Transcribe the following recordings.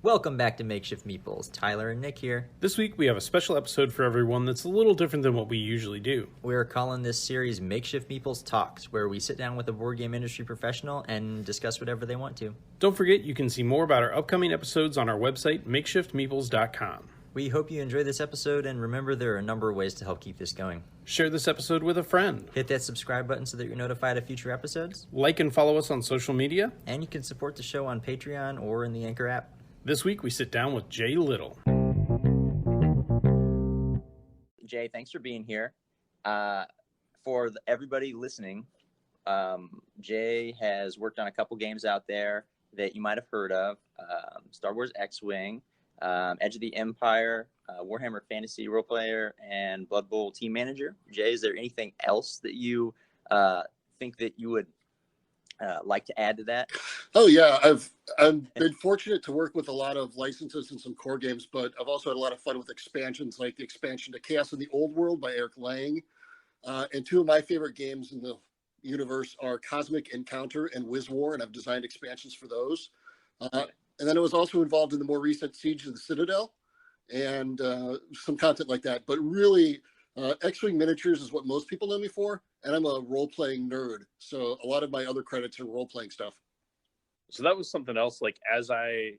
Welcome back to Makeshift Meeples. Tyler and Nick here. This week we have a special episode for everyone that's a little different than what we usually do. We're calling this series Makeshift Meeples Talks, where we sit down with a board game industry professional and discuss whatever they want to. Don't forget, you can see more about our upcoming episodes on our website, makeshiftmeeples.com. We hope you enjoy this episode, and remember there are a number of ways to help keep this going. Share this episode with a friend. Hit that subscribe button so that you're notified of future episodes. Like and follow us on social media. And you can support the show on Patreon or in the Anchor app. This week we sit down with Jay Little. Jay, thanks for being here. For everybody listening, Jay has worked on a couple games out there that you might have heard of. Star Wars X-Wing, Edge of the Empire, Warhammer Fantasy Roleplayer, and Blood Bowl Team Manager. Jay, is there anything else that you think that you would like to add to that? Oh yeah, I've been fortunate to work with a lot of licenses and some core games, but I've also had a lot of fun with expansions, like the expansion to Chaos in the Old World by Eric Lang. And two of my favorite games in the universe are Cosmic Encounter and Wiz War, and I've designed expansions for those. And then I was also involved in the more recent Siege of the Citadel and some content like that. But really, X-Wing Miniatures is what most people know me for, and I'm a role-playing nerd. So a lot of my other credits are role-playing stuff. So that was something else. Like, as I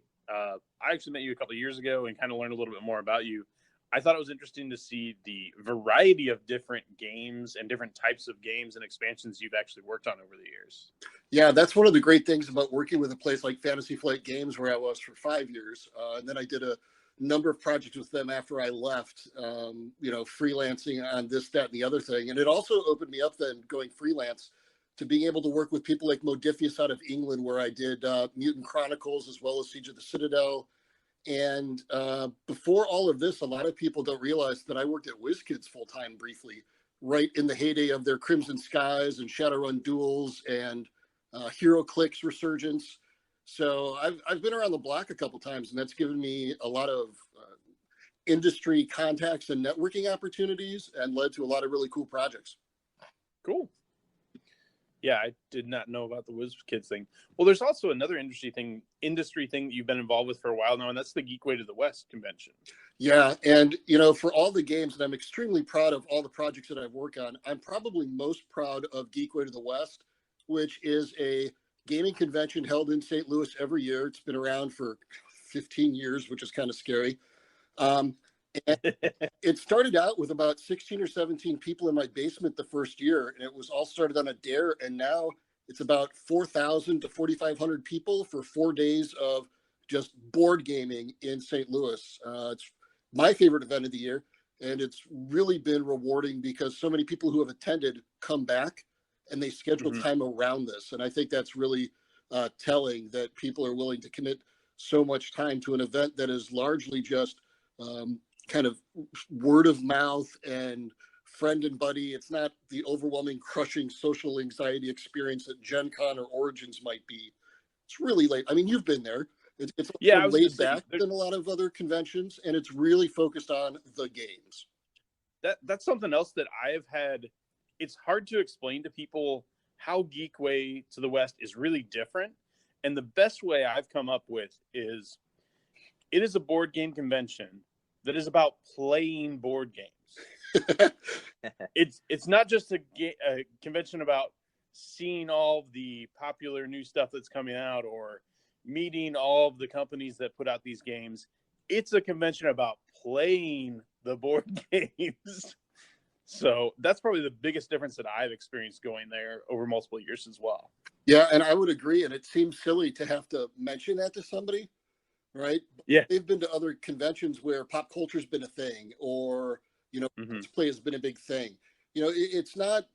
actually met you a couple of years ago and kind of learned a little bit more about you, I thought it was interesting to see the variety of different games and different types of games and expansions you've actually worked on over the years. Yeah, that's one of the great things about working with a place like Fantasy Flight Games, where I was for 5 years. And then I did a number of projects with them after I left, freelancing on this, that, and the other thing. And it also opened me up then, going freelance, to being able to work with people like Modiphius out of England, where I did Mutant Chronicles as well as Siege of the Citadel. And before all of this, a lot of people don't realize that I worked at WizKids full-time briefly, right in the heyday of their Crimson Skies and Shadowrun Duels and HeroClix resurgence. So I've been around the block a couple times, and that's given me a lot of industry contacts and networking opportunities and led to a lot of really cool projects. Cool. Yeah, I did not know about the WizKids thing. Well, there's also another industry thing that you've been involved with for a while now, and that's the Geek Way to the West convention. Yeah, and for all the games, and I'm extremely proud of all the projects that I've worked on, I'm probably most proud of Geek Way to the West, which is a gaming convention held in St. Louis every year. It's been around for 15 years, which is kind of scary. And it started out with about 16 or 17 people in my basement the first year, and it was all started on a dare, and now it's about 4,000 to 4,500 people for 4 days of just board gaming in St. Louis. It's my favorite event of the year, and it's really been rewarding because so many people who have attended come back, and they schedule time around this. And I think that's really telling that people are willing to commit so much time to an event that is largely just kind of word of mouth and friend and buddy. It's not the overwhelming, crushing social anxiety experience that Gen Con or Origins might be. It's really late. I mean, you've been there. It's laid back than a lot of other conventions, and it's really focused on the games. That's something else that I've had. It's hard to explain to people how Geek Way to the West is really different. And the best way I've come up with is it is a board game convention that is about playing board games. It's not just a convention about seeing all of the popular new stuff that's coming out or meeting all of the companies that put out these games. It's a convention about playing the board games. So that's probably the biggest difference that I've experienced going there over multiple years as well. Yeah, and I would agree. And it seems silly to have to mention that to somebody, right? Yeah. They've been to other conventions where pop culture's been a thing, or, play has been a big thing. It's not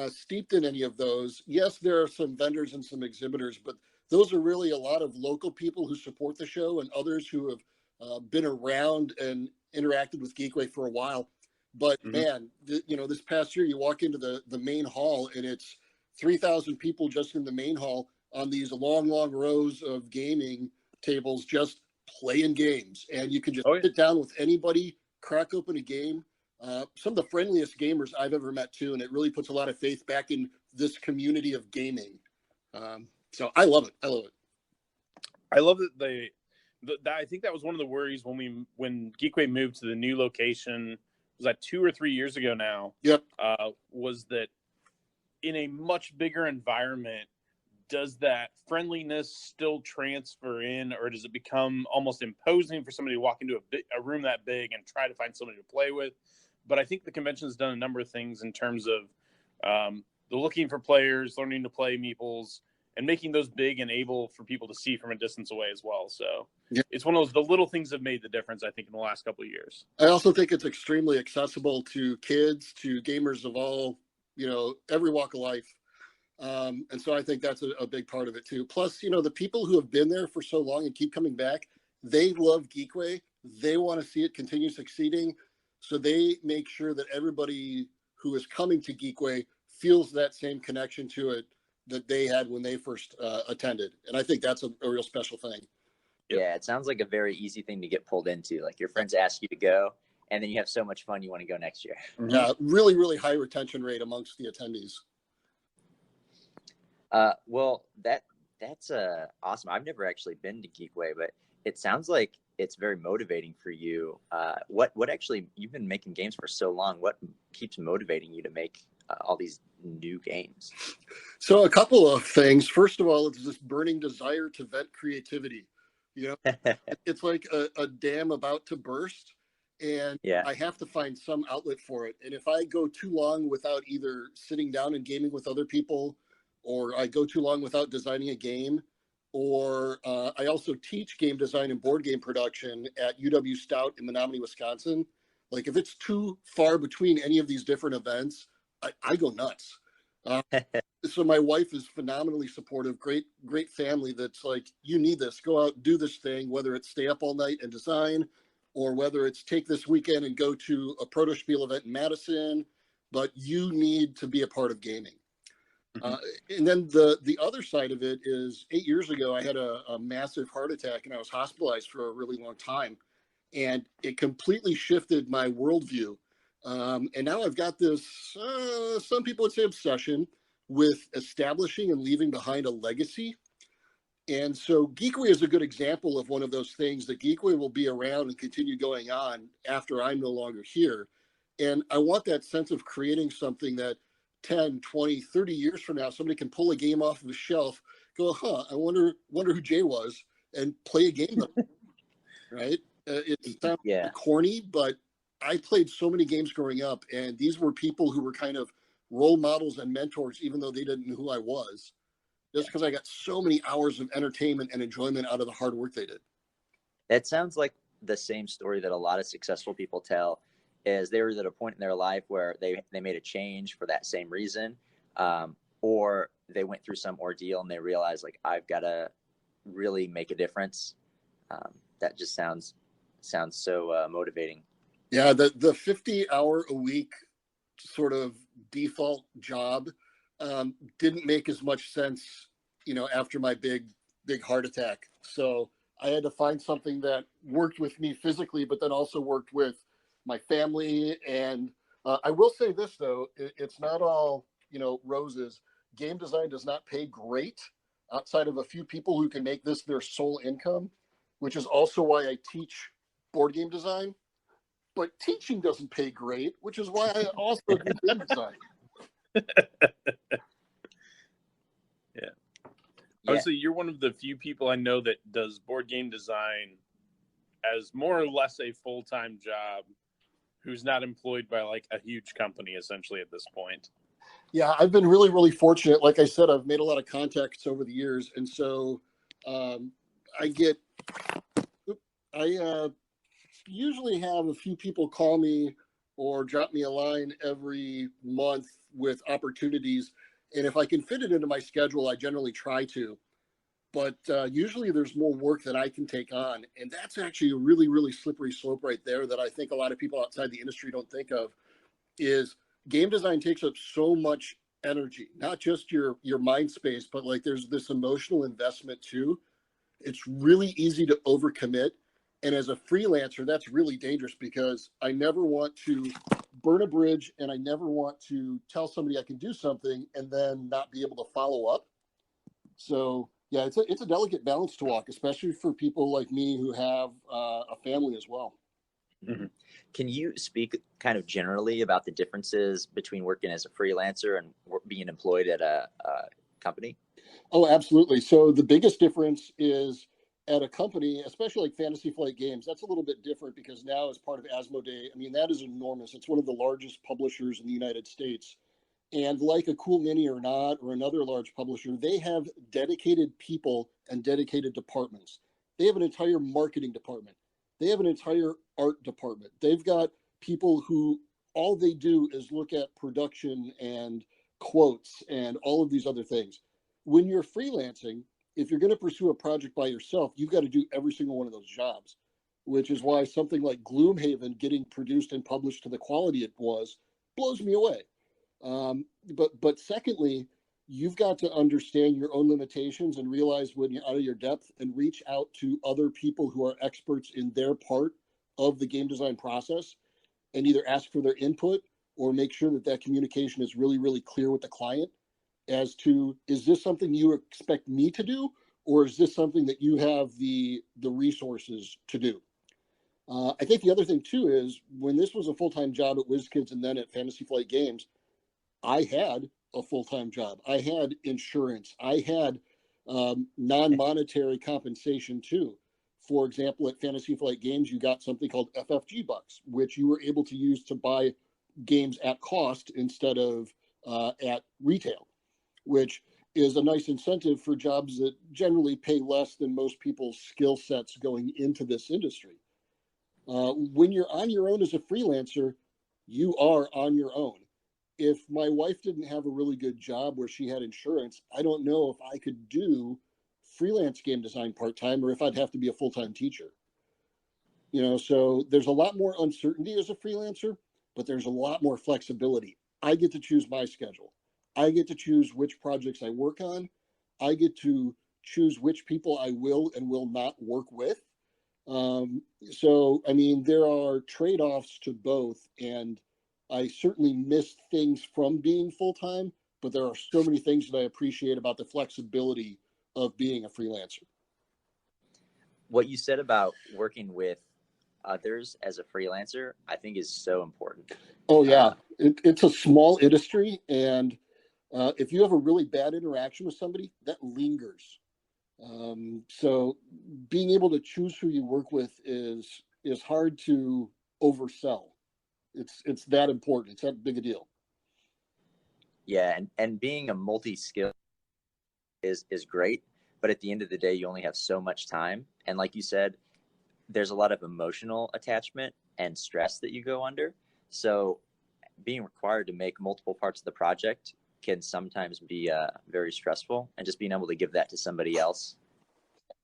steeped in any of those. Yes, there are some vendors and some exhibitors, but those are really a lot of local people who support the show and others who have been around and interacted with Geekway for a while. But man, this past year, you walk into the main hall and it's 3,000 people just in the main hall on these long rows of gaming tables, just playing games. And you can just sit down with anybody, crack open a game. Some of the friendliest gamers I've ever met too. And it really puts a lot of faith back in this community of gaming. So I love it. I love that I think that was one of the worries when Geekway moved to the new location. Was that 2 or 3 years ago now? Yep. Was that in a much bigger environment, does that friendliness still transfer in, or does it become almost imposing for somebody to walk into a room that big and try to find somebody to play with? But I think the convention's done a number of things in terms of the looking for players, learning to play Meeples, and making those big and able for people to see from a distance away as well. So It's one of those, the little things have made the difference, I think, in the last couple of years. I also think it's extremely accessible to kids, to gamers of all, every walk of life. And so I think that's a big part of it too. Plus, the people who have been there for so long and keep coming back, they love Geekway. They want to see it continue succeeding. So they make sure that everybody who is coming to Geekway feels that same connection to it that they had when they first attended. And I think that's a real special thing. Yeah, it sounds like a very easy thing to get pulled into. Like your friends ask you to go, and then you have so much fun you want to go next year. Yeah, really, really high retention rate amongst the attendees. Well, that's awesome. I've never actually been to Geekway, but it sounds like it's very motivating for you. What actually, you've been making games for so long. What keeps motivating you to make all these new games? So a couple of things. First of all, it's this burning desire to vent creativity. It's like a dam about to burst, and I have to find some outlet for it. And if I go too long without either sitting down and gaming with other people, or I go too long without designing a game, or I also teach game design and board game production at UW Stout in Menominee, Wisconsin. Like if it's too far between any of these different events, I go nuts. So my wife is phenomenally supportive, great family that's like, you need this, go out, do this thing, whether it's stay up all night and design, or whether it's take this weekend and go to a Proto Spiel event in Madison, but you need to be a part of gaming. And then the other side of it is 8 years ago, I had a massive heart attack and I was hospitalized for a really long time. And it completely shifted my worldview. And now I've got this, some people would say obsession with establishing and leaving behind a legacy. And so Geekway is a good example of one of those things that Geekway will be around and continue going on after I'm no longer here. And I want that sense of creating something that 10, 20, 30 years from now, somebody can pull a game off of a shelf, go, I wonder who Jay was, and play a game. Right? It sounds corny, but I played so many games growing up, and these were people who were kind of role models and mentors, even though they didn't know who I was, just because I got so many hours of entertainment and enjoyment out of the hard work they did. That sounds like the same story that a lot of successful people tell, is they were at a point in their life where they made a change for that same reason, or they went through some ordeal and they realized, like, I've got to really make a difference. That just sounds so motivating. Yeah, the 50-hour-a-week sort of default job didn't make as much sense, after my big heart attack. So I had to find something that worked with me physically, but then also worked with my family. And I will say this, though, it's not all, roses. Game design does not pay great outside of a few people who can make this their sole income, which is also why I teach board game design. But teaching doesn't pay great, which is why I also do game design. Yeah. Honestly, you're one of the few people I know that does board game design as more or less a full-time job, who's not employed by like a huge company essentially at this point. Yeah, I've been really, really fortunate. Like I said, I've made a lot of contacts over the years. And so I usually have a few people call me or drop me a line every month with opportunities. And if I can fit it into my schedule, I generally try to. But usually there's more work that I can take on. And that's actually a really, really slippery slope right there that I think a lot of people outside the industry don't think of, is game design takes up so much energy, not just your mind space, but like there's this emotional investment too. It's really easy to overcommit. And as a freelancer, that's really dangerous because I never want to burn a bridge and I never want to tell somebody I can do something and then not be able to follow up. So Yeah, it's a delicate balance to walk, especially for people like me who have a family as well. Mm-hmm. Can you speak kind of generally about the differences between working as a freelancer and being employed at a company? Oh, absolutely. So the biggest difference is at a company, especially like Fantasy Flight Games, that's a little bit different because now as part of Asmodee, I mean, that is enormous. It's one of the largest publishers in the United States. And like a Cool Mini or Not or another large publisher, they have dedicated people and dedicated departments. They have an entire marketing department. They have an entire art department. They've got people who all they do is look at production and quotes and all of these other things. When you're freelancing, if you're going to pursue a project by yourself, you've got to do every single one of those jobs, which is why something like Gloomhaven getting produced and published to the quality it was blows me away. But secondly, you've got to understand your own limitations and realize when you're out of your depth and reach out to other people who are experts in their part of the game design process and either ask for their input or make sure that that communication is really, really clear with the client as to, is this something you expect me to do, or is this something that you have the resources to do? I think the other thing too is when this was a full-time job at WizKids and then at Fantasy Flight Games, I had a full-time job. I had insurance. I had non-monetary compensation too. For example, at Fantasy Flight Games, you got something called FFG bucks, which you were able to use to buy games at cost instead of at retail, which is a nice incentive for jobs that generally pay less than most people's skill sets going into this industry. When you're on your own as a freelancer, you are on your own. If my wife didn't have a really good job where she had insurance, I don't know if I could do freelance game design part-time or if I'd have to be a full-time teacher. You know, so there's a lot more uncertainty as a freelancer, but there's a lot more flexibility. I get to choose my schedule. I get to choose which projects I work on. I get to choose which people I will and will not work with. So, I mean, there are trade-offs to both, and I certainly miss things from being full-time, but there are so many things that I appreciate about the flexibility of being a freelancer. What you said about working with others as a freelancer, I think is so important. Oh, yeah. It's a small industry, and if you have a really bad interaction with somebody, that lingers. So being able to choose who you work with is hard to oversell. It's that important. It's that big a deal. Yeah, and being a multi-skill is great, but at the end of the day, you only have so much time. And like you said, there's a lot of emotional attachment and stress that you go under. So being required to make multiple parts of the project can sometimes be very stressful, and just being able to give that to somebody else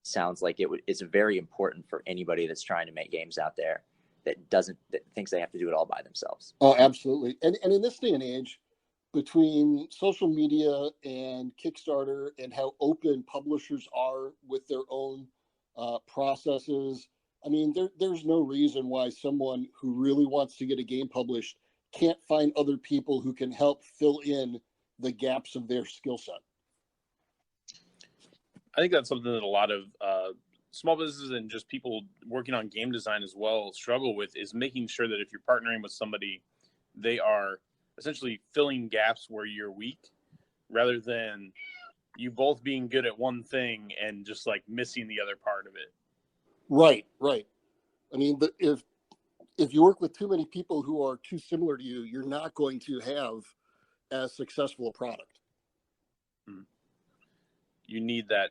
sounds like it's very important for anybody that's trying to make games out there that thinks they have to do it all by themselves. Oh, absolutely. And in this day and age, between social media and Kickstarter and how open publishers are with their own processes, I mean, there's no reason why someone who really wants to get a game published can't find other people who can help fill in the gaps of their skill set. I think that's something that a lot of small businesses and just people working on game design as well struggle with, is making sure that if you're partnering with somebody, they are essentially filling gaps where you're weak, rather than you both being good at one thing and just like missing the other part of it. Right. I mean, if you work with too many people who are too similar to you, you're not going to have as successful a product. You need that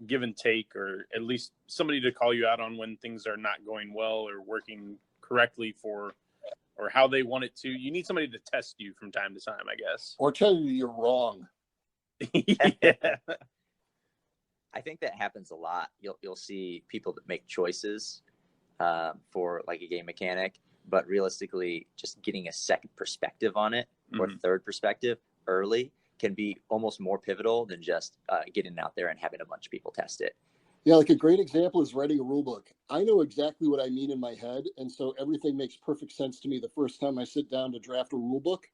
give and take, or at least somebody to call you out on when things are not going well or working correctly or how they want it to. You need somebody to test you from time to time, I guess. Or tell you you're wrong. Yeah. I think that happens a lot. You'll see people that make choices for like a game mechanic, but realistically, just getting a second perspective on it or third perspective early can be almost more pivotal than just getting out there and having a bunch of people test it. Yeah, like a great example is writing a rule book. I know exactly what I mean in my head, and so everything makes perfect sense to me the first time I sit down to draft a rule book.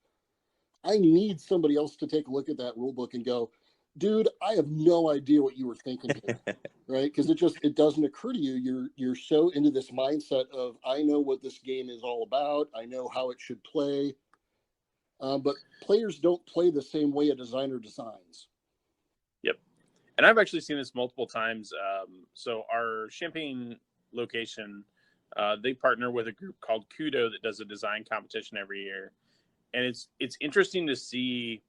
I need somebody else to take a look at that rule book and go, dude, I have no idea what you were thinking here, right? Because it doesn't occur to you. You're so into this mindset of, I know what this game is all about. I know how it should play. But players don't play the same way a designer designs. Yep. And I've actually seen this multiple times. So our Champaign location, they partner with a group called Kudo that does a design competition every year. And it's interesting to see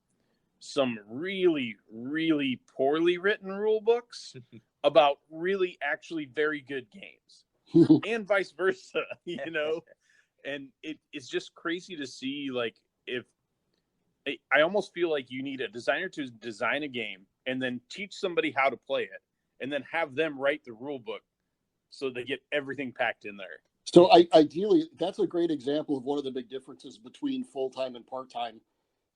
some really, really poorly written rule books about really actually very good games and vice versa, and it's just crazy to see, like, if I almost feel like you need a designer to design a game and then teach somebody how to play it and then have them write the rule book so they get everything packed in there. So ideally, that's a great example of one of the big differences between full-time and part-time.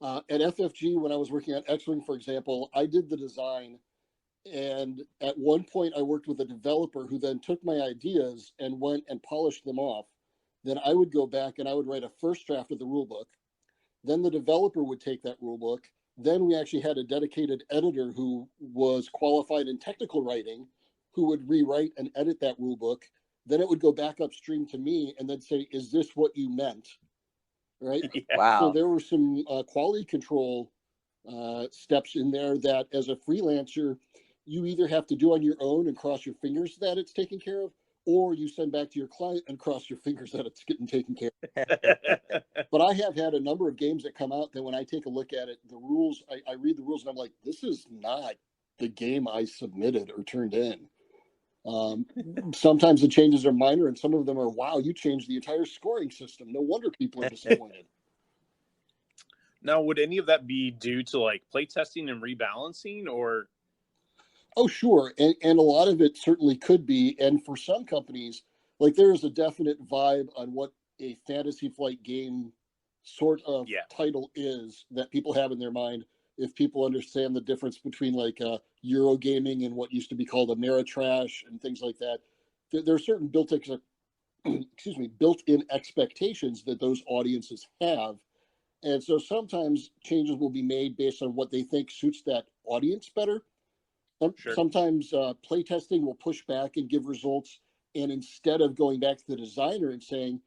At FFG, when I was working on X-Wing, for example, I did the design. And at one point, I worked with a developer who then took my ideas and went and polished them off. Then I would go back and I would write a first draft of the rule book. Then the developer would take that rule book. Then we actually had a dedicated editor who was qualified in technical writing, who would rewrite and edit that rule book. Then it would go back upstream to me and then say, is this what you meant? Right? Yeah. Wow. So there were some quality control steps in there that as a freelancer, you either have to do on your own and cross your fingers that it's taken care of, or you send back to your client and cross your fingers that it's getting taken care of. But I have had a number of games that come out that when I take a look at it, the rules, I read the rules and I'm like, this is not the game I submitted or turned in. Sometimes the changes are minor and some of them are, wow, you changed the entire scoring system. No wonder people are disappointed. Now, would any of that be due to like playtesting and rebalancing, or? Oh, sure. And a lot of it certainly could be. And for some companies, like there is a definite vibe on what a Fantasy Flight game sort of title is that people have in their mind. If people understand the difference between like Eurogaming and what used to be called Ameritrash and things like that, there are certain built-in expectations that those audiences have. And so sometimes changes will be made based on what they think suits that audience better. Sure. Sometimes playtesting will push back and give results. And instead of going back to the designer and saying,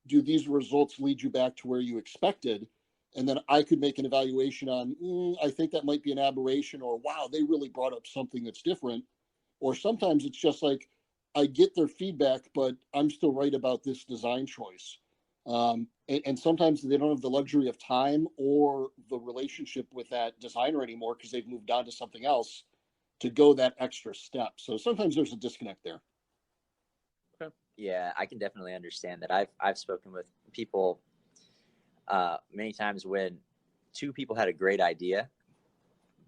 do these results lead you back to where you expected? And then I could make an evaluation on, I think that might be an aberration, or wow, they really brought up something that's different. Or sometimes it's just like, I get their feedback, but I'm still right about this design choice. And sometimes they don't have the luxury of time or the relationship with that designer anymore because they've moved on to something else to go that extra step. So sometimes there's a disconnect there. Okay. Yeah, I can definitely understand that. I've spoken with people many times when two people had a great idea,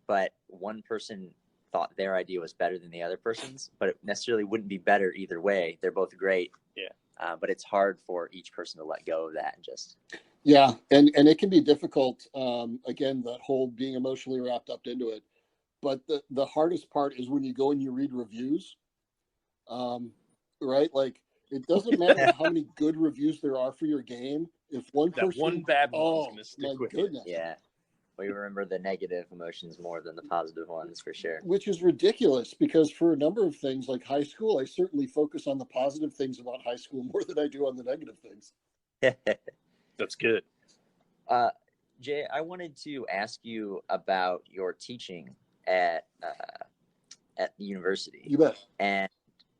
but one person thought their idea was better than the other person's, but it necessarily wouldn't be better either way. They're both great. Yeah. But it's hard for each person to let go of that and just. Yeah, and it can be difficult. Again, that whole being emotionally wrapped up into it. But the hardest part is when you go and you read reviews, right? Like, it doesn't matter how many good reviews there are for your game. If one person, that one bad one's going to stick with goodness. It. Yeah. We remember the negative emotions more than the positive ones, for sure. Which is ridiculous, because for a number of things like high school, I certainly focus on the positive things about high school more than I do on the negative things. That's good. Jay, I wanted to ask you about your teaching at the university. You bet. And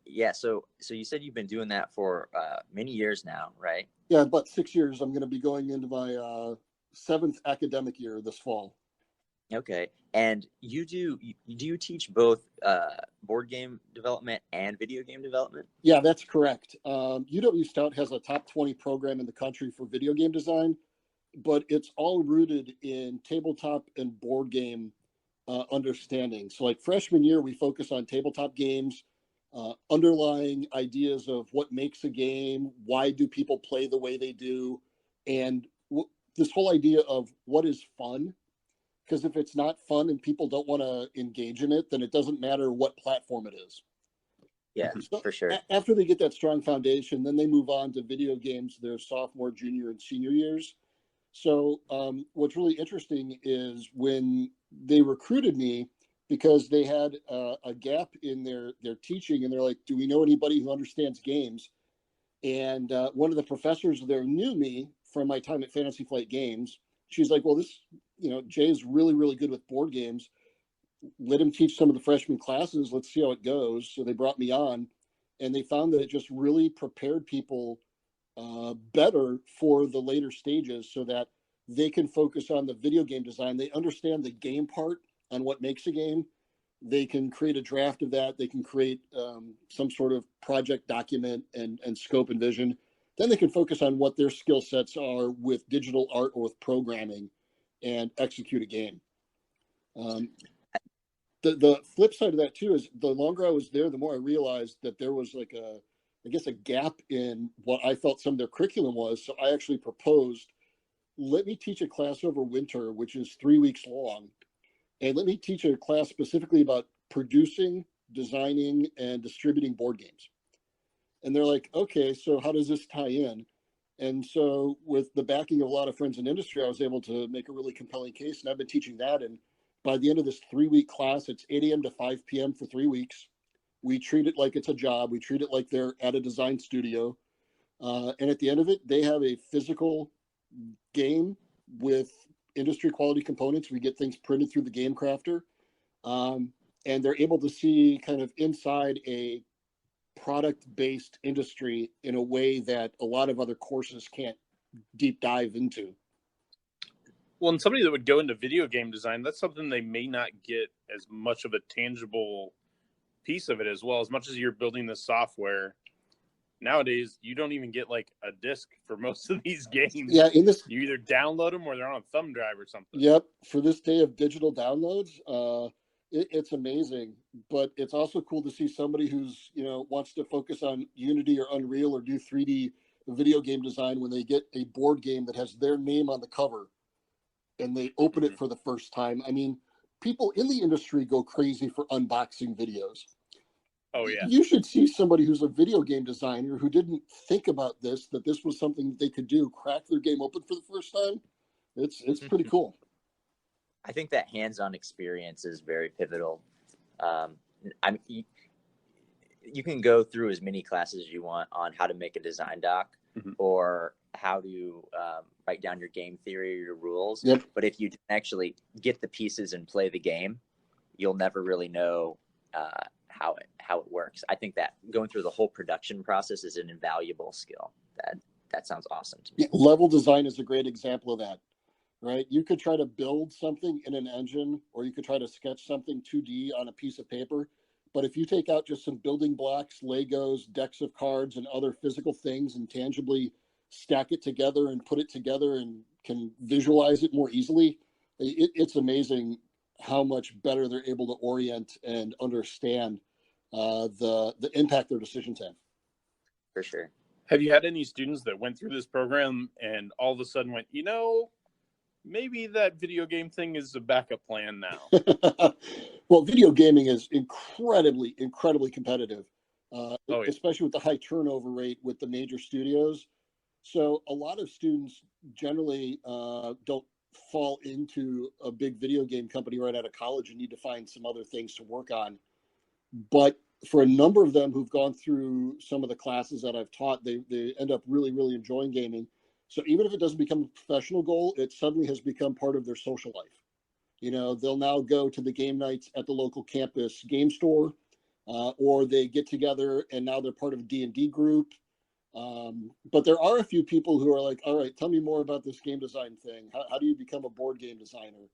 yeah, so you said you've been doing that for many years now, right? Yeah, about 6 years. I'm going to be going into my 7th academic year this fall. Okay. And do you teach both board game development and video game development? Yeah, that's correct. UW Stout has a top 20 program in the country for video game design, but it's all rooted in tabletop and board game understanding. So like freshman year, we focus on tabletop games, underlying ideas of what makes a game, why do people play the way they do, and this whole idea of what is fun. Because if it's not fun and people don't want to engage in it, then it doesn't matter what platform it is. Yeah, so for sure. After they get that strong foundation, then they move on to video games their sophomore, junior, and senior years. So what's really interesting is when they recruited me, because they had a gap in their teaching, and they're like, do we know anybody who understands games? And one of the professors there knew me from my time at Fantasy Flight Games. She's like, well, this, Jay's really, really good with board games. Let him teach some of the freshman classes. Let's see how it goes. So they brought me on, and they found that it just really prepared people better for the later stages so that they can focus on the video game design. They understand the game part on what makes a game. They can create a draft of that. They can create some sort of project document and scope and vision. Then they can focus on what their skill sets are with digital art or with programming and execute a game. The flip side of that too is the longer I was there, the more I realized that there was like a gap in what I felt some of their curriculum was. So I actually proposed, let me teach a class over winter, which is 3 weeks long. And let me teach a class specifically about producing, designing, and distributing board games. And they're like, okay, so how does this tie in? And so with the backing of a lot of friends in industry, I was able to make a really compelling case. And I've been teaching that. And by the end of this 3-week class, it's 8 a.m. to 5 p.m. for 3 weeks. We treat it like it's a job. We treat it like they're at a design studio. And at the end of it, they have a physical game with industry quality components. We get things printed through the game crafter. And they're able to see kind of inside a product-based industry in a way that a lot of other courses can't deep dive into. Well, and somebody that would go into video game design, that's something they may not get as much of a tangible piece of it as well. As much as you're building the software, nowadays you don't even get like a disc for most of these games. Yeah, you either download them or they're on a thumb drive or something. Yep. For this day of digital downloads, it's amazing, but it's also cool to see somebody who's wants to focus on Unity or Unreal or do 3D video game design when they get a board game that has their name on the cover and they open it for the first time. I mean, people in the industry go crazy for unboxing videos. Oh yeah. You should see somebody who's a video game designer who didn't think about this, that this was something they could do, crack their game open for the first time. It's pretty cool. I think that hands-on experience is very pivotal. You can go through as many classes as you want on how to make a design doc or how to write down your game theory or your rules. Yep. But if you actually get the pieces and play the game, you'll never really know how it works. I think that going through the whole production process is an invaluable skill. That sounds awesome to me. Yeah, level design is a great example of that, right? You could try to build something in an engine, or you could try to sketch something 2D on a piece of paper. But if you take out just some building blocks, Legos, decks of cards, and other physical things and tangibly stack it together and put it together and can visualize it more easily, it's amazing how much better they're able to orient and understand the impact their decisions have. For sure. Have you had any students that went through this program and all of a sudden went, maybe that video game thing is a backup plan now? Well, video gaming is incredibly, incredibly competitive, yeah. Especially with the high turnover rate with the major studios. So a lot of students generally don't fall into a big video game company right out of college and need to find some other things to work on. But for a number of them who've gone through some of the classes that I've taught, they end up really, really enjoying gaming. So even if it doesn't become a professional goal, it suddenly has become part of their social life. They'll now go to the game nights at the local campus game store, or they get together and now they're part of a D&D group. But there are a few people who are like, all right, tell me more about this game design thing. How do you become a board game designer?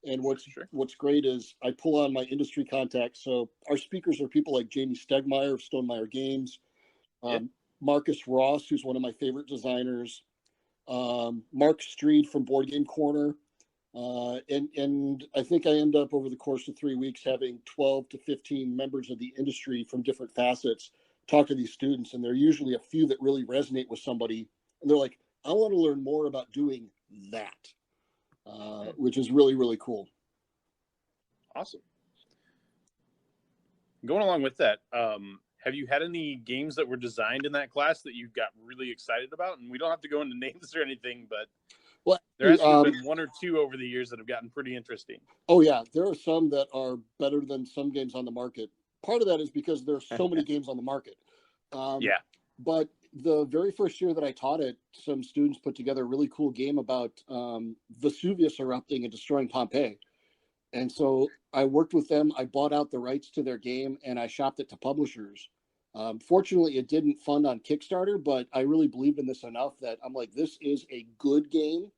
And what's great is I pull on my industry contacts. So our speakers are people like Jamie Stegmeyer of Stonemeyer Games, Marcus Ross, who's one of my favorite designers, Mark Street from Board Game Corner. And I think I end up over the course of 3 weeks having 12 to 15 members of the industry from different facets talk to these students. And there are usually a few that really resonate with somebody. And they're like, I want to learn more about doing that. Which is really, really cool. Awesome. Going along with that, have you had any games that were designed in that class that you got really excited about? And we don't have to go into names or anything, but Well, There has to have been one or two over the years that have gotten pretty interesting. Oh yeah, there are some that are better than some games on the market. Part of that is because there's so many games on the market. Yeah. But the very first year that I taught it, some students put together a really cool game about Vesuvius erupting and destroying Pompeii. And so I worked with them. I bought out the rights to their game and I shopped it to publishers. Fortunately, it didn't fund on Kickstarter, but I really believed in this enough that I'm like, this is a good game.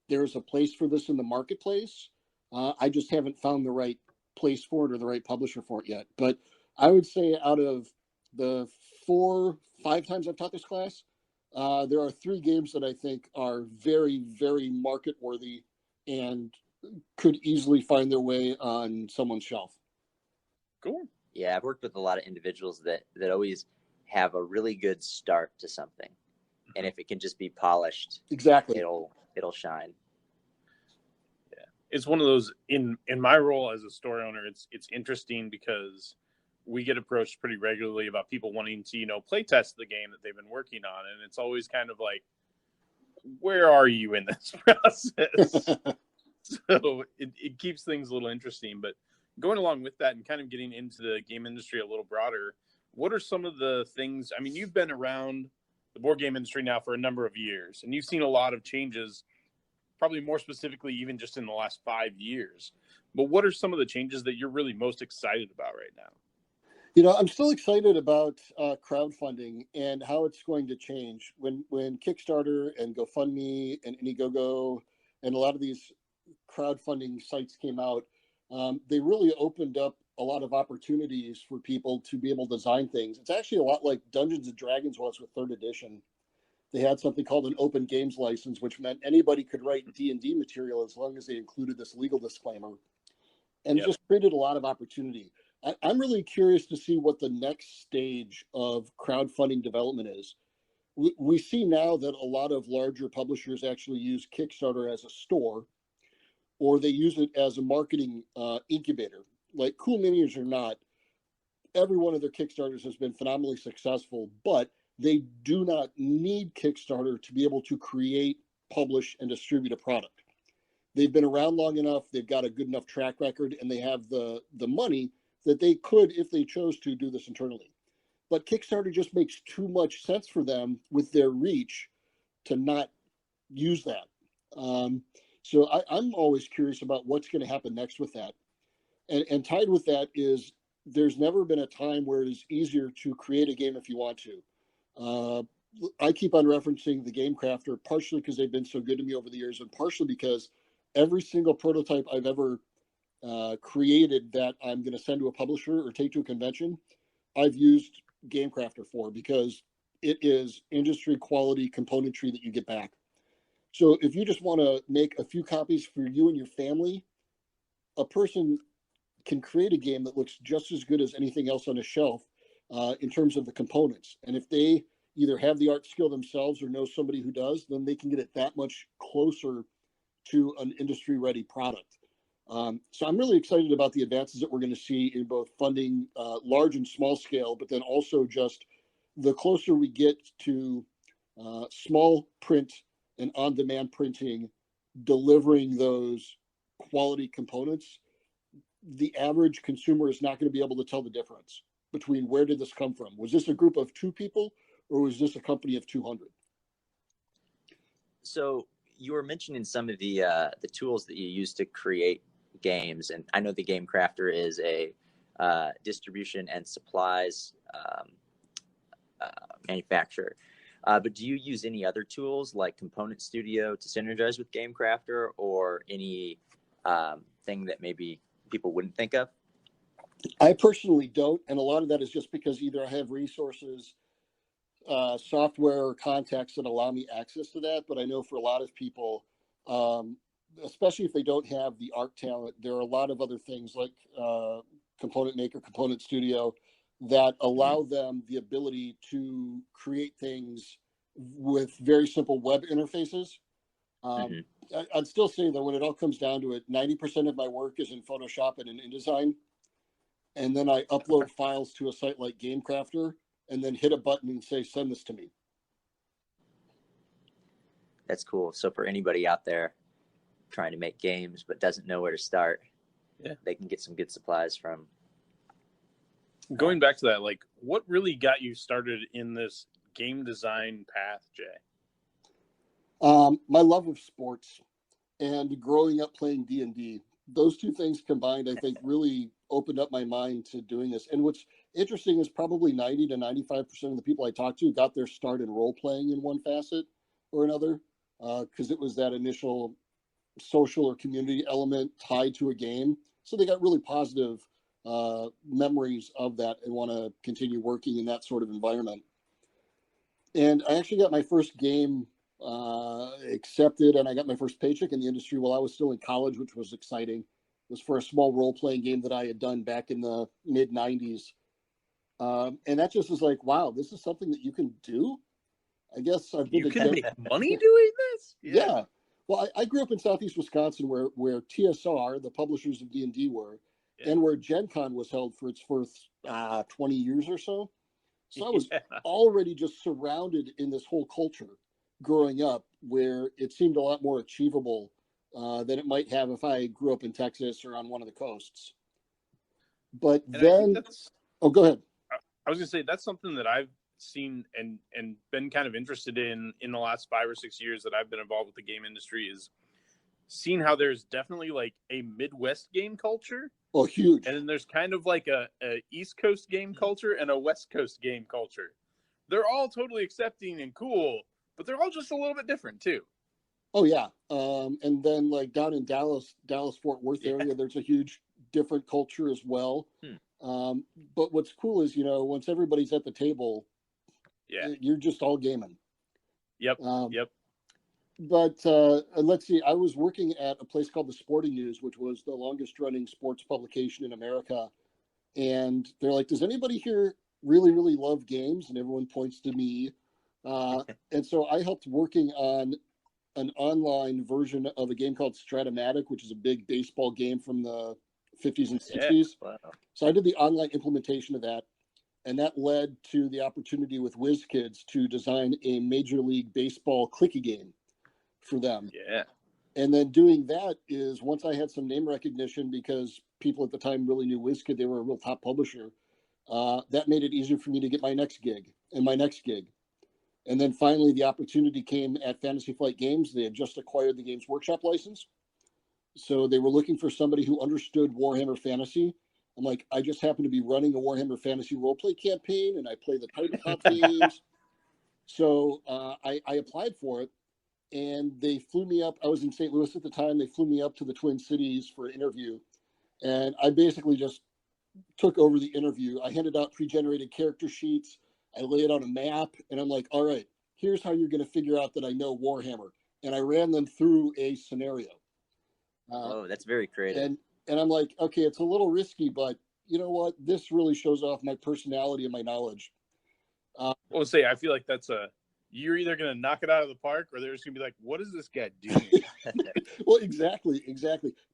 There's a place for this in the marketplace. I just haven't found the right place for it or the right publisher for it yet. But I would say out of the 4-5 times I've taught this class, there are 3 games that I think are very, very market worthy and could easily find their way on someone's shelf. Cool. Yeah, I've worked with a lot of individuals that always have a really good start to something, and if it can just be polished, exactly, it'll shine. Yeah, it's one of those. In my role as a store owner, it's interesting because we get approached pretty regularly about people wanting to play test the game that they've been working on, and it's always kind of like, where are you in this process? So it keeps things a little interesting. But going along with that and kind of getting into the game industry a little broader, what are some of the things? I mean, you've been around the board game industry now for a number of years, and you've seen a lot of changes, probably more specifically even just in the last 5 years. But what are some of the changes that you're really most excited about right now? I'm still excited about crowdfunding and how it's going to change. When Kickstarter and GoFundMe and Indiegogo and a lot of these crowdfunding sites came out, they really opened up a lot of opportunities for people to be able to design things. It's actually a lot like Dungeons and Dragons was with 3rd edition. They had something called an open games license, which meant anybody could write D&D material as long as they included this legal disclaimer, and just created a lot of opportunity. I'm really curious to see what the next stage of crowdfunding development is. We see now that a lot of larger publishers actually use Kickstarter as a store, or they use it as a marketing incubator. Like Cool Minions or not, every one of their Kickstarters has been phenomenally successful, but they do not need Kickstarter to be able to create, publish, and distribute a product. They've been around long enough, they've got a good enough track record, and they have the money that they could, if they chose to, do this internally. But Kickstarter just makes too much sense for them with their reach to not use that. So I'm always curious about what's going to happen next with that. And tied with that is there's never been a time where it is easier to create a game if you want to. I keep on referencing the Game Crafter, partially because they've been so good to me over the years, and partially because every single prototype I've ever created that I'm going to send to a publisher or take to a convention, I've used Game Crafter for, because it is industry quality componentry that you get back. So if you just want to make a few copies for you and your family, a person can create a game that looks just as good as anything else on a shelf in terms of the components. And if they either have the art skill themselves or know somebody who does, then they can get it that much closer to an industry-ready product. So I'm really excited about the advances that we're going to see in both funding large and small scale, but then also just the closer we get to small print and on-demand printing, delivering those quality components, the average consumer is not going to be able to tell the difference between where did this come from. Was this a group of 2 people or was this a company of 200? So you were mentioning some of the tools that you use to create games, and I know the Game Crafter is a distribution and supplies manufacturer. But do you use any other tools like Component Studio to synergize with Game Crafter, or any thing that maybe people wouldn't think of? I personally don't, and a lot of that is just because either I have resources, software, or contacts that allow me access to that. But I know for a lot of people, especially if they don't have the art talent, there are a lot of other things like Component Maker, Component Studio, that allow them the ability to create things with very simple web interfaces. I'd still say that when it all comes down to it, 90% of my work is in Photoshop and in InDesign. And then I upload files to a site like Game Crafter and then hit a button and say, send this to me. That's cool. So for anybody out there trying to make games but doesn't know where to start, they can get some good supplies from. Going back to that, like, what really got you started in this game design path, Jay? My love of sports and growing up playing D&D. Those two things combined, I think, really opened up my mind to doing this. And what's interesting is probably 90 to 95% of the people I talked to got their start in role-playing in one facet or another, because it was that initial social or community element tied to a game. So they got really positive memories of that and want to continue working in that sort of environment. And I actually got my first game accepted, and I got my first paycheck in the industry while I was still in college, which was exciting. It was for a small role-playing game that I had done back in the mid-90s. And that just was like, wow, this is something that you can do? I guess I've been You can make money doing this? Yeah. Well, I grew up in southeast Wisconsin where TSR, the publishers of D&D, were, and where Gen Con was held for its first 20 years or so. So I was already just surrounded in this whole culture growing up, where it seemed a lot more achievable than it might have if I grew up in Texas or on one of the coasts. But And then, oh, go ahead. I was going to say, that's something that I've seen and been kind of interested in the last 5 or 6 years that I've been involved with the game industry, is seeing how there's definitely like a Midwest game culture. Oh, huge. And then there's kind of like a East Coast game culture and a West Coast game culture. They're all totally accepting and cool, but they're all just a little bit different too. Oh yeah. And then like down in Dallas Fort Worth area, there's a huge different culture as well. But what's cool is, once everybody's at the table, you're just all gaming. Yep. But let's see, I was working at a place called the Sporting News, which was the longest running sports publication in America. And they're like, does anybody here really, really love games? And everyone points to me. And so I helped working on an online version of a game called Stratomatic, which is a big baseball game from the 50s and 60s. Wow. So I did the online implementation of that. And that led to the opportunity with WizKids to design a Major League Baseball clicky game for them. Yeah. And then doing that is, once I had some name recognition, because people at the time really knew WizKid, they were a real top publisher, that made it easier for me to get my next gig and my next gig. And then finally the opportunity came at Fantasy Flight Games. They had just acquired the Games Workshop license. So they were looking for somebody who understood Warhammer Fantasy. I'm like, I just happen to be running a Warhammer Fantasy roleplay campaign, and I play the tabletop games. So I applied for it, and they flew me up. I was in St. Louis at the time. They flew me up to the Twin Cities for an interview. And I basically just took over the interview. I handed out pre-generated character sheets. I laid out a map, and I'm like, all right, here's how you're going to figure out that I know Warhammer. And I ran them through a scenario. Oh, that's very creative. And I'm like, okay, it's a little risky, but you know what? This really shows off my personality and my knowledge. I feel like you're either going to knock it out of the park, or they're just going to be like, what is this guy doing? Well, exactly.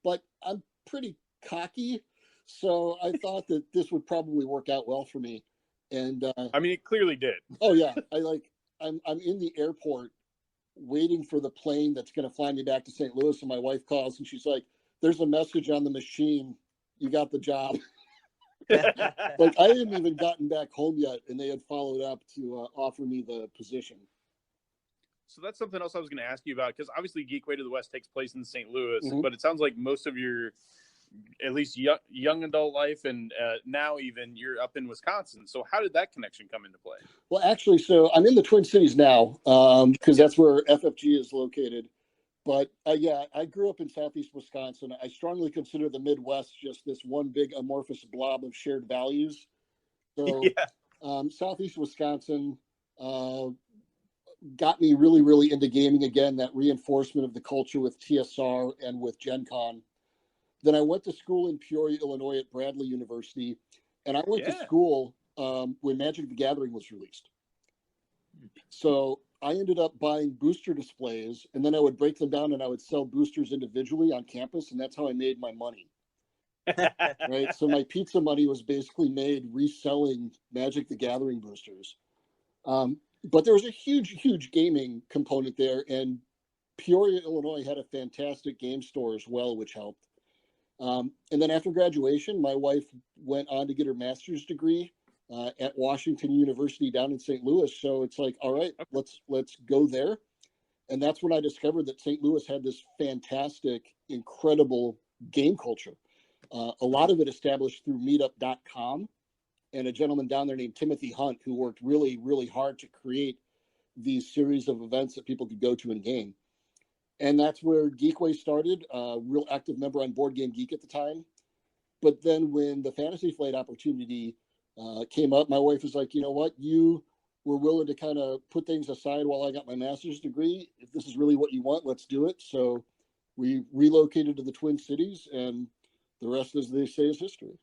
But I'm pretty cocky, so I thought that this would probably work out well for me. And I mean, it clearly did. Oh yeah, I'm in the airport waiting for the plane that's going to fly me back to St. Louis, and my wife calls and she's like, there's a message on the machine. You got the job. Like, I hadn't even gotten back home yet, and they had followed up to offer me the position. So that's something else I was going to ask you about, because obviously Geekway to the West takes place in St. Louis, but it sounds like most of your, at least young adult life, and now even, you're up in Wisconsin. So how did that connection come into play? Well, actually, so I'm in the Twin Cities now, because that's where FFG is located. But I grew up in southeast Wisconsin. I strongly consider the Midwest just this one big amorphous blob of shared values. So southeast Wisconsin got me really, really into gaming again, that reinforcement of the culture with TSR and with Gen Con. Then I went to school in Peoria, Illinois at Bradley University. And I went to school when Magic the Gathering was released. So I ended up buying booster displays, and then I would break them down and I would sell boosters individually on campus, and that's how I made my money. Right? So my pizza money was basically made reselling Magic the Gathering boosters. But there was a huge, huge gaming component there, and Peoria, Illinois had a fantastic game store as well, which helped. And then after graduation, my wife went on to get her master's degree at Washington University down in St. Louis. So it's like, all right, let's go there. And that's when I discovered that St. Louis had this fantastic, incredible game culture. A lot of it established through meetup.com and a gentleman down there named Timothy Hunt, who worked really, really hard to create these series of events that people could go to and game. And that's where Geekway started, a real active member on Board Game Geek at the time. But then when the Fantasy Flight opportunity came up, my wife was like, you know what, you were willing to kind of put things aside while I got my master's degree. If this is really what you want, let's do it. So we relocated to the Twin Cities, and the rest, as they say, is history.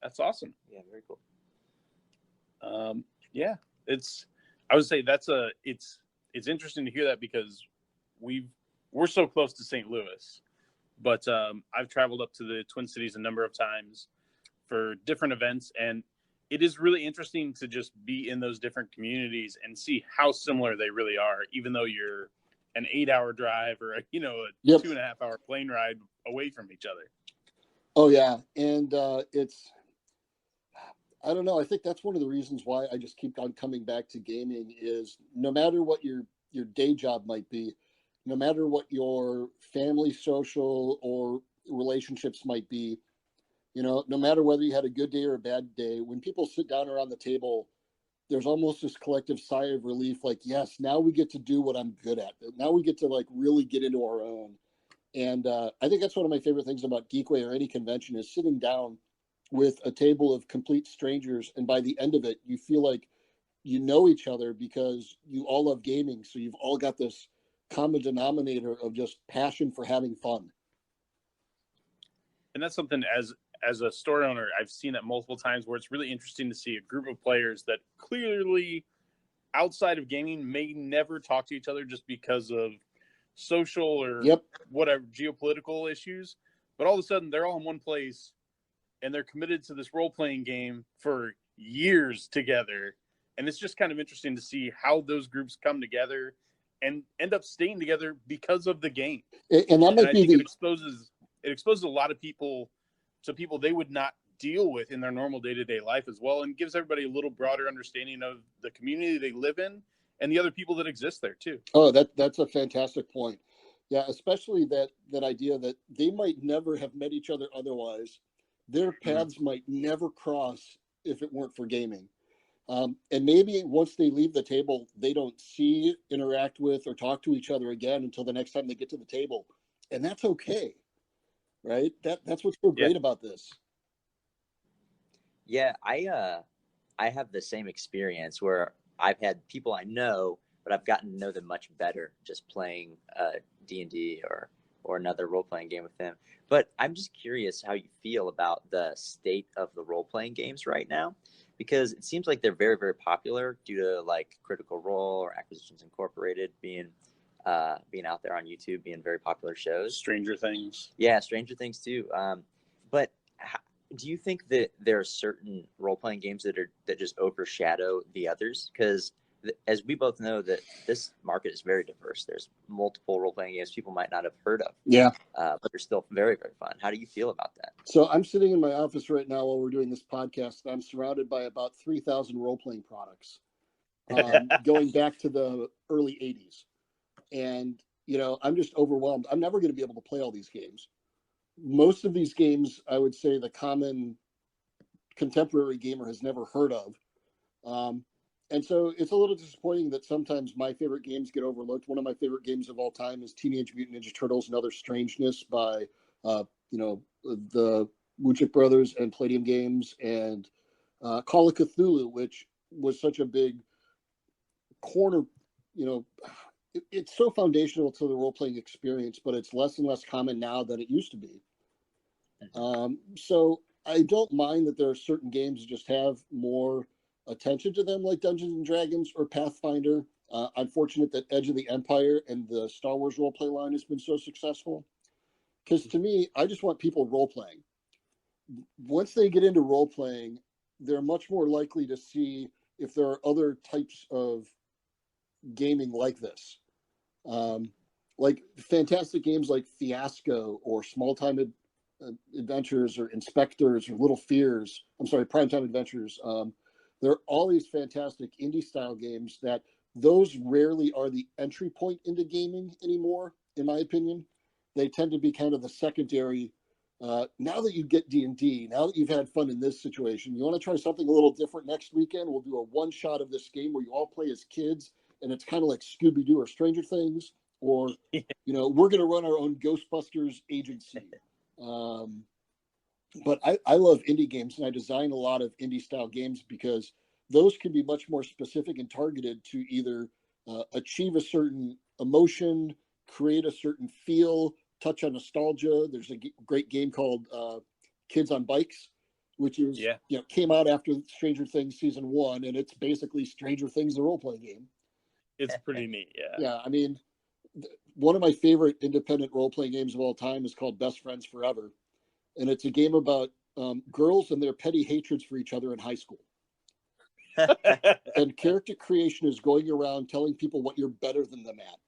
That's awesome. Yeah, very cool. Yeah, I would say it's interesting to hear that, because we're so close to St. Louis, but I've traveled up to the Twin Cities a number of times for different events, and it is really interesting to just be in those different communities and see how similar they really are, even though you're an 8-hour drive or a 2.5-hour plane ride away from each other. Oh yeah, and I don't know. I think that's one of the reasons why I just keep on coming back to gaming is no matter what your day job might be, no matter what your family, social, or relationships might be, no matter whether you had a good day or a bad day, when people sit down around the table, there's almost this collective sigh of relief, like, yes, now we get to do what I'm good at. Now we get to like really get into our own. And I think that's one of my favorite things about Geekway or any convention is sitting down with a table of complete strangers. And by the end of it, you feel like you know each other because you all love gaming. So you've all got this common denominator of just passion for having fun. And that's something as a store owner, I've seen it multiple times where it's really interesting to see a group of players that clearly outside of gaming may never talk to each other just because of social or whatever geopolitical issues. But all of a sudden they're all in one place and they're committed to this role-playing game for years together. And it's just kind of interesting to see how those groups come together and end up staying together because of the game. And that might be it exposes a lot of people to people they would not deal with in their normal day-to-day life as well, and gives everybody a little broader understanding of the community they live in and the other people that exist there too. Oh, that's a fantastic point. Yeah, especially that idea that they might never have met each other otherwise. Their paths might never cross if it weren't for gaming. And maybe once they leave the table, they don't see, interact with, or talk to each other again until the next time they get to the table. And that's okay, right? That's what's so great about this. Yeah, I have the same experience where I've had people I know, but I've gotten to know them much better just playing D&D or another role-playing game with them. But I'm just curious how you feel about the state of the role-playing games right now, because it seems like they're very, very popular due to like Critical Role or Acquisitions Incorporated being out there on YouTube, being very popular shows. Stranger Things. Yeah, Stranger Things too. But do you think that there are certain role-playing games that just overshadow the others? Because as we both know, that this market is very diverse. There's multiple role-playing games people might not have heard of. Yeah. But they're still very, very fun. How do you feel about that? So I'm sitting in my office right now while we're doing this podcast, and I'm surrounded by about 3,000 role-playing products going back to the early 80s. And, I'm just overwhelmed. I'm never going to be able to play all these games. Most of these games, I would say the common contemporary gamer has never heard of. And so it's a little disappointing that sometimes my favorite games get overlooked. One of my favorite games of all time is Teenage Mutant Ninja Turtles and Other Strangeness by, the Wuchik Brothers and Palladium Games, and Call of Cthulhu, which was such a big corner, it's so foundational to the role-playing experience, but it's less and less common now than it used to be. So I don't mind that there are certain games that just have more attention to them, like Dungeons and Dragons or Pathfinder. I'm fortunate that Edge of the Empire and the Star Wars roleplay line has been so successful. Because to me, I just want people role-playing. Once they get into role-playing, they're much more likely to see if there are other types of gaming like this. like fantastic games like Fiasco or Small Time Adventures or Inspectors or Little Fears. I'm sorry, Primetime Adventures. There are all these fantastic indie style games that those rarely are the entry point into gaming anymore, in my opinion. They tend to be kind of the secondary. Now that you get D&D, now that you've had fun in this situation, you want to try something a little different next weekend? We'll do a one shot of this game where you all play as kids, and it's kind of like Scooby-Doo or Stranger Things, or, you know, we're going to run our own Ghostbusters agency. But I love indie games, and I design a lot of indie style games because those can be much more specific and targeted to either achieve a certain emotion, create a certain feel, touch on nostalgia. There's a great game called Kids on Bikes, which is, you know, came out after Stranger Things season 1, and it's basically Stranger Things, the role-playing game. It's pretty neat, yeah. Yeah, I mean, one of my favorite independent role-playing games of all time is called Best Friends Forever, and it's a game about girls and their petty hatreds for each other in high school. And character creation is going around telling people what you're better than them at.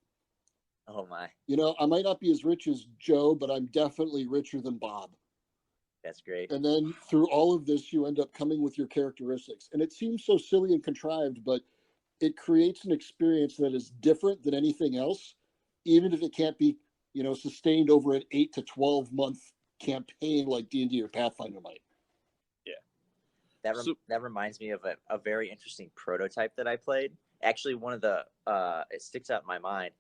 Oh my. You know, I might not be as rich as Joe, but I'm definitely richer than Bob. That's great. And then through all of this, you end up coming with your characteristics. And it seems so silly and contrived, but it creates an experience that is different than anything else, even if it can't be, you know, sustained over an 8 to 12 month campaign like D&D or Pathfinder might. Yeah. That reminds me of a very interesting prototype that I played. Actually, one of the, it sticks out in my mind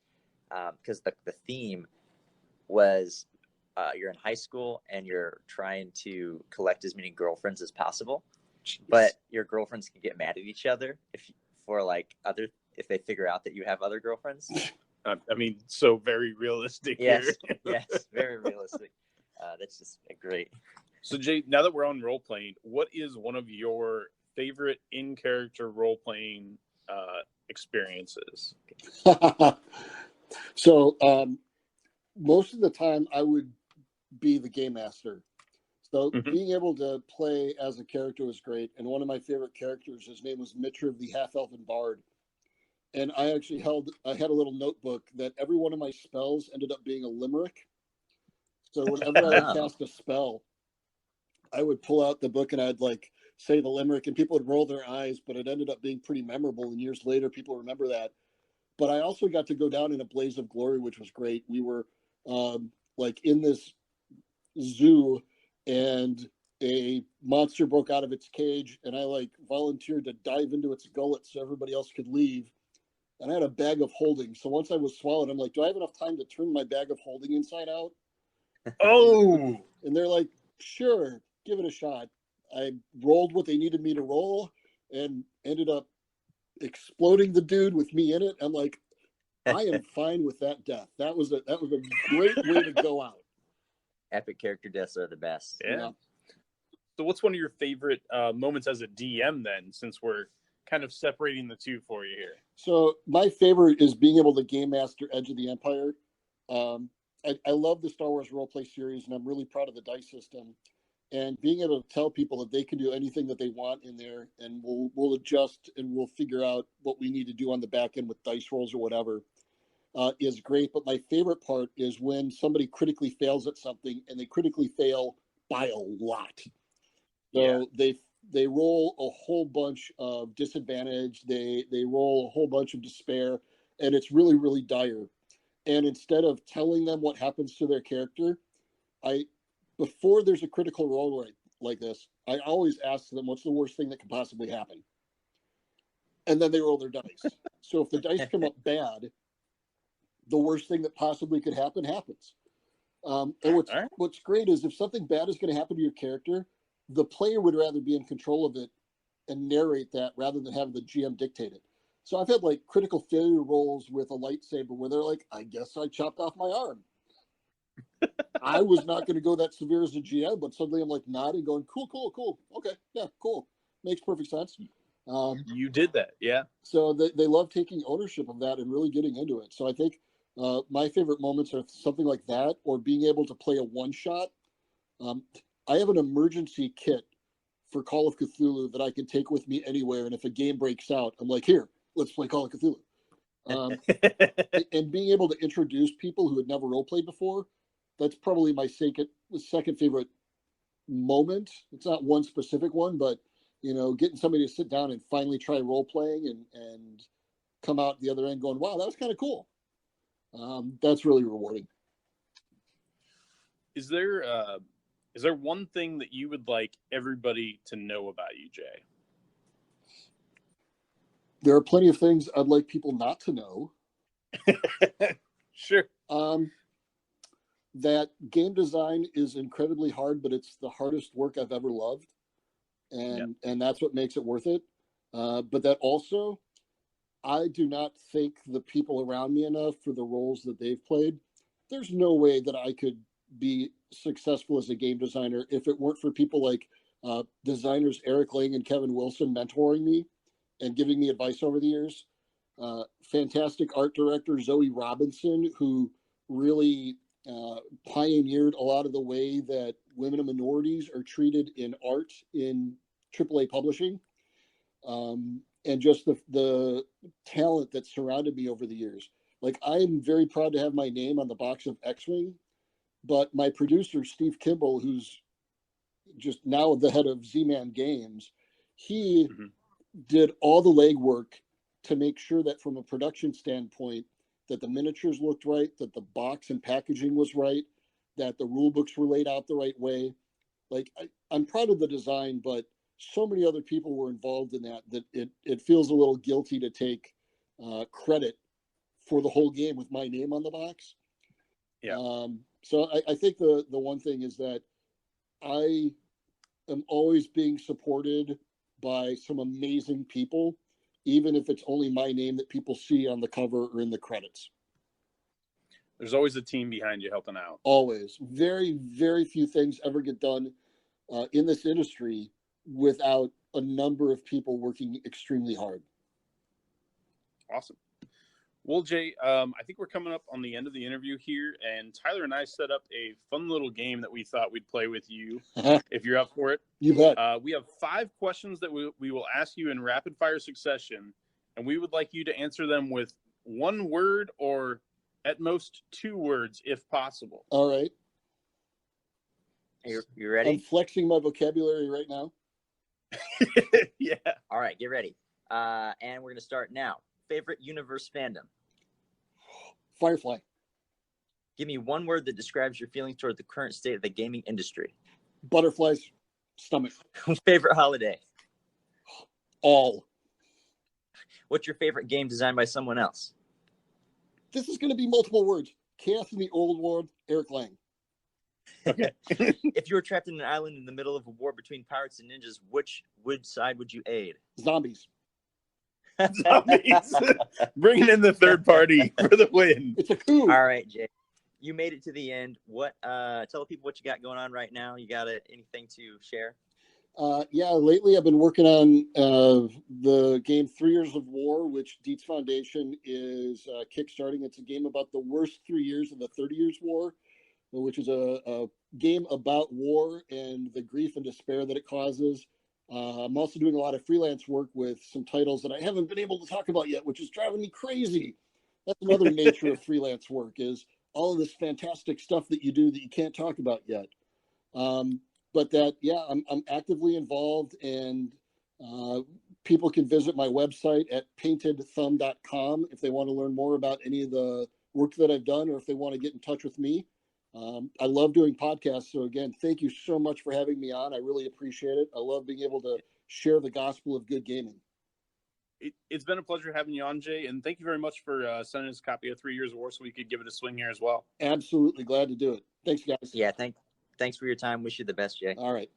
because the theme was you're in high school and you're trying to collect as many girlfriends as possible. Jeez. But your girlfriends can get mad at each other if they figure out that you have other girlfriends. I mean, so very realistic. Yes, here. Yes, very realistic. That's just great. So Jay, now that we're on role playing, what is one of your favorite in-character role playing experiences? So most of the time I would be the game master. So being able to play as a character was great. And one of my favorite characters, his name was Mitra of the Half-Elven Bard. And I actually had a little notebook that every one of my spells ended up being a limerick. So whenever I would cast a spell, I would pull out the book and I'd like say the limerick and people would roll their eyes, but it ended up being pretty memorable. And years later, people remember that. But I also got to go down in a blaze of glory, which was great. We were like in this zoo and a monster broke out of its cage and I like volunteered to dive into its gullet so everybody else could leave. And I had a bag of holding. So once I was swallowed, I'm like, do I have enough time to turn my bag of holding inside out? Oh! And they're like, sure, give it a shot. I rolled what they needed me to roll and ended up exploding the dude with me in it. I'm like, I am fine with that death. That was a great way to go out. Epic character deaths are the best. Yeah. So what's one of your favorite moments as a DM then, since we're kind of separating the two for you here? So my favorite is being able to game master Edge of the Empire. I love the Star Wars roleplay series, and I'm really proud of the dice system. And being able to tell people that they can do anything that they want in there, and we'll adjust and we'll figure out what we need to do on the back end with dice rolls or whatever, is great. But my favorite part is when somebody critically fails at something, and they critically fail by a lot. So they roll a whole bunch of disadvantage. They roll a whole bunch of despair, and it's really, really dire. And instead of telling them what happens to their character, before there's a critical roll like this, I always ask them, what's the worst thing that could possibly happen? And then they roll their dice. So if the dice come up bad, the worst thing that possibly could happen happens. And what's great is if something bad is going to happen to your character, the player would rather be in control of it and narrate that rather than have the GM dictate it. So I've had like critical failure rolls with a lightsaber where they're like, I guess I chopped off my arm. I was not going to go that severe as a GM, but suddenly I'm like nodding, going, cool. Okay, yeah, cool. Makes perfect sense. You did that, yeah. So they love taking ownership of that and really getting into it. So I think my favorite moments are something like that, or being able to play a one-shot. I have an emergency kit for Call of Cthulhu that I can take with me anywhere, and if a game breaks out, I'm like, here, let's play Call of Cthulhu. And being able to introduce people who had never role played before, that's probably my second favorite moment. It's not one specific one, but getting somebody to sit down and finally try role playing and come out the other end going, wow, that was kind of cool. That's really rewarding. Is there one thing that you would like everybody to know about you, Jay? There are plenty of things I'd like people not to know. Sure. That game design is incredibly hard, but it's the hardest work I've ever loved. And that's what makes it worth it. But that also, I do not thank the people around me enough for the roles that they've played. There's no way that I could be successful as a game designer if it weren't for people like designers Eric Lang and Kevin Wilson mentoring me and giving me advice over the years. Fantastic art director Zoe Robinson, who really pioneered a lot of the way that women and minorities are treated in art in AAA publishing. And just the talent that surrounded me over the years. Like, I'm very proud to have my name on the box of X-Wing, but my producer, Steve Kimball, who's just now the head of Z-Man Games, he did all the legwork to make sure that from a production standpoint, that the miniatures looked right, that the box and packaging was right, that the rule books were laid out the right way. Like, I'm proud of the design, but so many other people were involved in that it feels a little guilty to take credit for the whole game with my name on the box. Yeah. So I think the one thing is that I am always being supported by some amazing people, even if it's only my name that people see on the cover or in the credits. There's always a team behind you helping out. Always. Very, very few things ever get done in this industry without a number of people working extremely hard. Awesome. Well, Jay, I think we're coming up on the end of the interview here, and Tyler and I set up a fun little game that we thought we'd play with you, if you're up for it. You bet. We have 5 questions that we will ask you in rapid fire succession, and we would like you to answer them with 1 word or at most 2 words, if possible. All right. You ready? I'm flexing my vocabulary right now. Yeah. All right, get ready. And we're going to start now. Favorite universe fandom? Firefly. Give me 1 word that describes your feelings toward the current state of the gaming industry. Butterflies. Stomach. Favorite holiday? All. What's your favorite game designed by someone else? This is going to be multiple words. Chaos in the Old World, Eric Lang. Okay. If you were trapped in an island in the middle of a war between pirates and ninjas, which side would you aid? Zombies. Zombies. Bringing in the third party for the win. It's a coup. All right, Jay. You made it to the end. Tell people what you got going on right now. You got anything to share? Yeah, lately I've been working on the game 3 Years of War, which Dietz Foundation is kickstarting. It's a game about the worst 3 years of the 30 Years War, which is a game about war and the grief and despair that it causes. I'm also doing a lot of freelance work with some titles that I haven't been able to talk about yet, which is driving me crazy. That's another nature of freelance work, is all of this fantastic stuff that you do that you can't talk about yet. But that, yeah, I'm actively involved, and people can visit my website at paintedthumb.com if they want to learn more about any of the work that I've done, or if they want to get in touch with me. I love doing podcasts. So again, thank you so much for having me on. I really appreciate it. I love being able to share the gospel of good gaming. It's been a pleasure having you on, Jay. And thank you very much for sending us a copy of 3 Years of War so we could give it a swing here as well. Absolutely. Glad to do it. Thanks, guys. Yeah, thanks for your time. Wish you the best, Jay. All right.